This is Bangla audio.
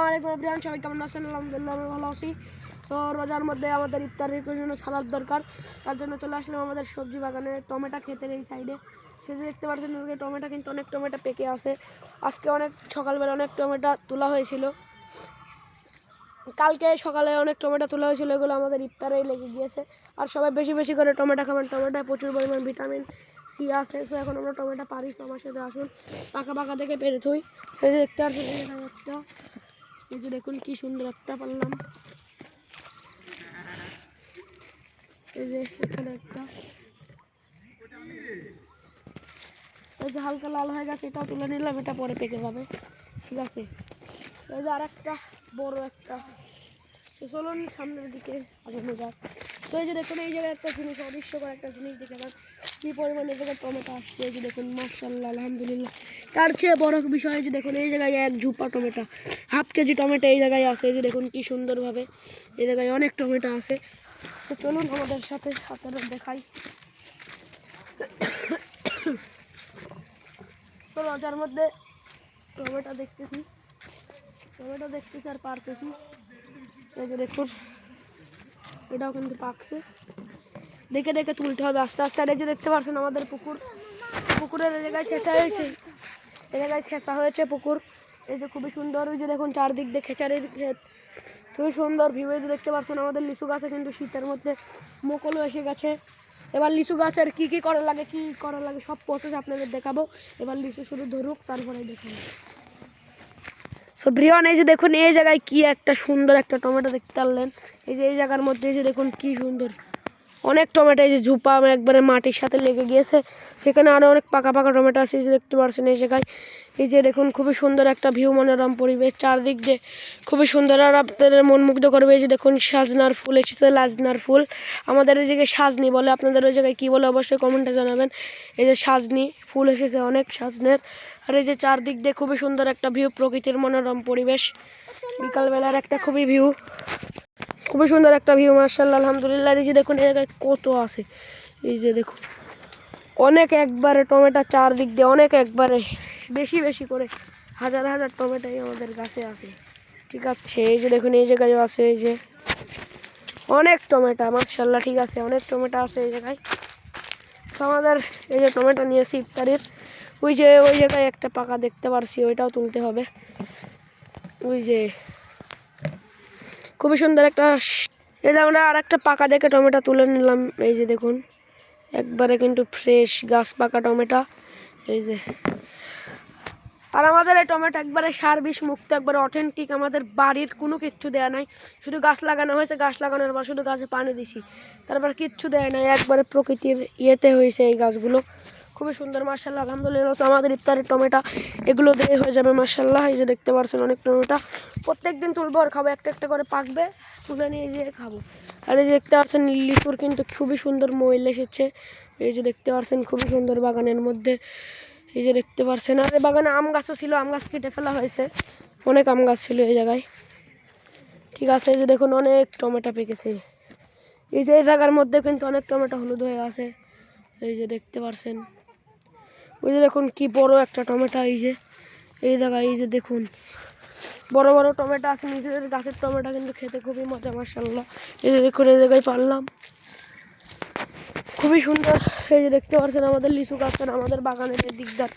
আলাইকুম এভরিওয়ান, সবাই কেমন আছেন? আলহামদুলিল্লাহ আমি ভালো আছি। সো রোজার মধ্যে আমাদের ইফতারের জন্য সালাদ দরকার, তার জন্য চলে আসলাম আমাদের সবজি বাগানে টমেটো ক্ষেতের এই সাইডে। সেটা দেখতে পাচ্ছেন টমেটো কিন্তু অনেক টমেটো পেকে আছে। আজকে অনেক সকালবেলা অনেক টমেটো তোলা হয়েছিল, কালকে সকালে অনেক টমেটো তোলা হয়েছিল, এগুলো আমাদের ইফতারেই লেগে গিয়েছে। আর সবাই বেশি বেশি করে টমেটো খাবেন, টমেটোয় প্রচুর পরিমাণ ভিটামিন সি আছে। সো এখন আমরা টমেটো পারি, তো আমার সাথে আসুন, পাকা পাকা দেখে পেরে থই। সেই যে দেখতে পাচ্ছেন একটা, এই যে দেখুন কি সুন্দর একটা পারলাম, এই যে এখানে একটা, এই যে হালকা লাল হয়ে গেছে, এটাও তুলে নিলাম, এটা পরে পেকে যাবে, ঠিক আছে। এই যে আর একটা বড় একটা, চলুন সামনের দিকে আগানো যাক। তো এই যে দেখুন এই জায়গায় একটা জিনিস, অদৃশ্যকর একটা জিনিস দেখে যান কী পরিমাণে জায়গায় টমেটো আসছে। এই যে দেখুন মাশাআল্লাহ আলহামদুলিল্লাহ। তার চেয়ে বড় বিষয় যে দেখুন এই জায়গায় এক Jhupa tomato, half KG tomato এই জায়গায় আছে। এই যে দেখুন কি সুন্দরভাবে এই জায়গায় অনেক টমেটো আছে। তো চলুন আমাদের সাথে আপনাদের দেখাই। তো রোজার মধ্যে টমেটো দেখতেছি আর পারতেছি। এই যে দেখুন এটাও কিন্তু পাকছে, দেখে দেখে তুলতে হবে আস্তে আস্তে। আর এই যে দেখতে পাচ্ছেন আমাদের পুকুরের জায়গায় ছেঁচা হয়েছে, এই জায়গায় ছেঁচা হয়েছে পুকুর। এই যে খুবই সুন্দর, ওই যে দেখুন চারদিক দিয়ে খেঁচারের ক্ষেত, খুবই সুন্দর ভিউ। এই যে দেখতে পাচ্ছেন আমাদের লিচু গাছে কিন্তু শীতের মধ্যে মুকুলও এসে গেছে। এবার লিচু গাছের কী করা লাগে সব প্রসেস আপনাদের দেখাবো। এবার লিচু শুধু ধরুক, তারপরে দেখাবো। সো ব্রিয়ন এই যে দেখুন এই জায়গায় কি একটা সুন্দর একটা টমেটো দেখতে পারলেন। এই যে এই জায়গার মধ্যে এই যে দেখুন কি সুন্দর অনেক টমেটো, এই যে ঝুপা একবারে মাটির সাথে লেগে গিয়েছে, সেখানে আরও অনেক পাকা পাকা টমেটো আছে। এই যে দেখতে পাচ্ছেন এই জায়গায়, এই যে দেখুন খুবই সুন্দর একটা ভিউ, মনোরম পরিবেশ, চারদিক দিয়ে খুবই সুন্দর আর আপনাদের মন মুগ্ধ করবে। এই যে দেখুন সাজনার ফুল এসেছে, লাজনার ফুল, আমাদের এই জায়গায় সাজনি বলে, আপনাদের ওই জায়গায় কী বলে অবশ্যই কমেন্টে জানাবেন। এই যে সাজনি ফুল এসেছে অনেক সাজনের। আর এই যে চারদিক দিয়ে খুবই সুন্দর একটা ভিউ, প্রকৃতির মনোরম পরিবেশ, বিকালবেলার একটা খুবই সুন্দর একটা ভিউ মাশাআল্লাহ আলহামদুলিল্লাহ। এই যে দেখুন এই জায়গায় কত আছে, এই যে দেখুন অনেক একবারে টমেটো, চারদিক দিয়ে অনেক একবারে বেশি বেশি করে হাজার হাজার টমেটোই আমাদের গাছে আছে, ঠিক আছে। এই যে দেখুন এই জায়গায়ও আছে, এই যে অনেক টমেটো মাশাআল্লাহ, ঠিক আছে, অনেক টমেটো আছে এই জায়গায়। তো আমাদের এই যে টমেটো নিয়েছি ইফতারির, ওই জায়গায় একটা পাকা দেখতে পারছি, ওইটাও তুলতে হবে। ওই যে খুবই সুন্দর একটা, এই যে আমরা আর একটা পাকা দেখে টমেটো তুলে নিলাম। এই যে দেখুন একবারে কিন্তু ফ্রেশ গাছ পাকা টমেটো, এই যে। আর আমাদের এই টমেটো একবারে সার বিষ মুক্ত, একবারে অথেন্টিক, আমাদের বাড়ির কোনো কিচ্ছু দেওয়া নাই, শুধু গাছ লাগানো হয়েছে, গাছ লাগানোর পর শুধু গাছে পানি দিছি, তারপর কিচ্ছু দেয় নাই, একবারে প্রকৃতির ইয়েতে হয়েছে এই গাছগুলো, খুবই সুন্দর মাশাআল্লাহ আলহামদুলিল্লাহ। আমাদের ইফতারের টমেটো এগুলো দিয়ে হয়ে যাবে মাশাআল্লাহ। এই যে দেখতে পাচ্ছেন অনেক টমেটো, প্রত্যেক দিন তুলবো আর খাবো, একটা একটা করে পাকবে, তুলে নিয়ে যেয়ে খাবো। আর এই যে দেখতে পাচ্ছেন লিচুর কিন্তু খুবই সুন্দর মইল এসেছে, এই যে দেখতে পাচ্ছেন খুবই সুন্দর বাগানের মধ্যে, এই যে দেখতে পাচ্ছেন। আর এই বাগানে আম গাছও ছিল, আম গাছ কেটে ফেলা হয়েছে, অনেক আম গাছ ছিল এই জায়গায়, ঠিক আছে। এই যে দেখুন অনেক টমেটো পেকেছে, এই যে এই জায়গার মধ্যে কিন্তু অনেক টমেটো হলুদ হয়ে আছে, এই যে দেখতে পাচ্ছেন। ওই যে দেখুন কি বড় একটা টমেটো, এই যে এই জায়গায়, এই যে দেখুন বড় বড় টমেটো আছে, নিজেদের গাছের টমেটো কিন্তু খেতে খুবই মজা মাশাআল্লাহ। এই যে দেখুন এই জায়গায় পারলাম, খুবই সুন্দর। এই যে দেখতে পাচ্ছেন আমাদের লিচু গাছ, আমাদের বাগানের দিকদার।